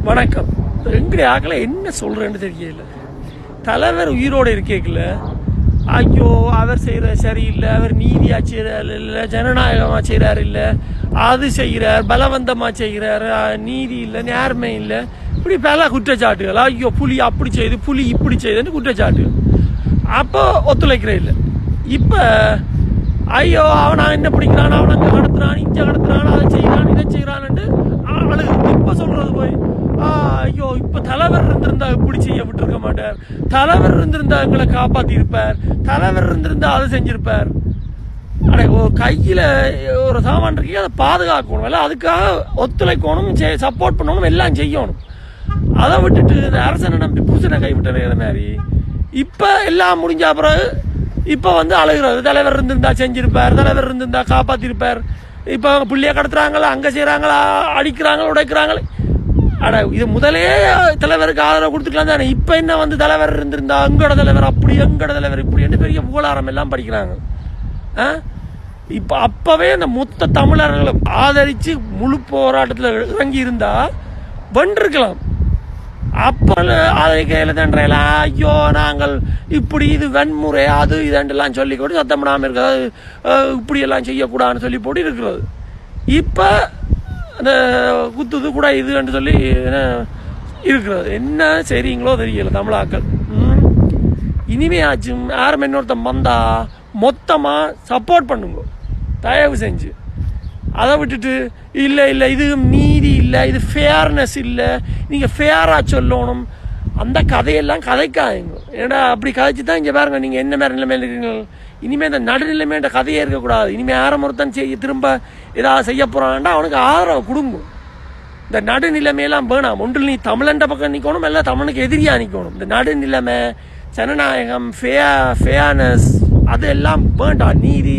வணக்கம். எங்கடைய ஆக்களை என்ன சொல்றேன்னு தெரியல. தலைவர் உயிரோடு இருக்கேக்கல, ஐயோ அவர் செய்யற சரியில்லை, அவர் நீதியா செய்யறாரு இல்லை, ஜனநாயகமா செய்யறாரு இல்லை, அது செய்கிறார், பலவந்தமா செய்கிறார், நீதி இல்லை, நேர்மை இல்லை, இப்படி பல குற்றச்சாட்டுகள். ஐயோ புலி அப்படி செய்யுது, புலி இப்படி செய்யுதுன்னு குற்றச்சாட்டுகள். அப்போ ஒத்துழைக்கிற இல்லை. இப்போ ஐயோ அவனா என்ன பிடிக்கிறான், அவன் அங்கே கடத்துறான், இங்கே கடத்துறான், அதை செய்கிறான், இதை செய்கிறான்ட்டு அழுகு. இப்போ சொல்றது போய் ஐயோ இப்போ தலைவர் இருந்திருந்தா இப்படி செய்ய விட்டுருக்க மாட்டார், தலைவர் இருந்திருந்தா எங்களை காப்பாற்றி இருப்பார், தலைவர் இருந்திருந்தா அதை செஞ்சிருப்பார். அடே கையில் ஒரு சாமான் இருக்கு, அதை பாதுகாக்கணும், இல்லை அதுக்காக ஒத்துழைக்கணும், சப்போர்ட் பண்ணணும், எல்லாம் செய்யணும். அதை விட்டுட்டு இந்த அரசனை நம்பி புருஷனை கைவிட்டுற மாதிரி இப்போ எல்லாம் முடிஞ்ச பிறகு இப்போ அழுகிறது. தலைவர் இருந்திருந்தா செஞ்சிருப்பார், தலைவர் இருந்திருந்தா காப்பாற்றிருப்பார். இப்போ பிள்ளைய கடத்துறாங்களா, அங்கே செய்கிறாங்களா, அடிக்கிறாங்களா, உடைக்கிறாங்களே. அட இது முதலே தலைவருக்கு ஆதரவு கொடுத்துக்கலாம் தானே. இப்போ என்ன தலைவர் இருந்திருந்தா எங்கட தலைவர் அப்படி, எங்கட தலைவர் இப்படி என்று பெரிய புகழாரம் எல்லாம் படிக்கிறாங்க. இப்போ அப்பவே அந்த மொத்த தமிழர்களை ஆதரித்து முழு போராட்டத்தில் இறங்கி இருந்தா வென்றிருக்கலாம். அப்போ ஆதரிக்கையில் தண்டலாம், ஐயோ நாங்கள் இப்படி இது வன்முறை அது இதெல்லாம் சொல்லி கூட சத்தம் பண்ணாமல் இருக்கிறது, இப்படி எல்லாம் செய்யக்கூடாதுன்னு சொல்லி போட்டு இருக்கிறது. இப்போ அந்த குத்துது கூட இதுன்னு சொல்லி இருக்கிறது. என்ன சரிங்களோ தெரியல தமிழாக்கள். இனிமையாச்சும் யாரும் இன்னொருத்தம் வந்தா மொத்தமாக சப்போர்ட் பண்ணுங்க தயவு செஞ்சு. அதை விட்டுட்டு இல்லை இல்லை இது நீதி இல்லை, இது ஃபேர்னஸ் இல்லை, நீங்கள் ஃபேராக சொல்லணும், அந்த கதையெல்லாம் கதைக்காதீங்க. ஏன்னா அப்படி கதைச்சு தான் இங்கே பாருங்க நீங்கள் என்ன மாதிரி நிலைமையில் இருக்கீங்க. இனிமேல் இந்த நடுநிலைமைன்ற கதையே இருக்கக்கூடாது. இனிமேல் யாரும் ஒருத்தன் திரும்ப ஏதாவது செய்ய போகிறான்டா அவனுக்கு ஆதரவு கொடுங்க. இந்த நடுநிலைமையெல்லாம் வேணாம். ஒன்றில் நீ தமிழன்ற பக்கம் நிற்கணும், எல்லாம் தமிழுக்கு எதிரியாக நிற்கணும். இந்த நடுநிலைமை, ஜனநாயகம், ஃபேர்னஸ் அதெல்லாம் வேண்டாம். நீதி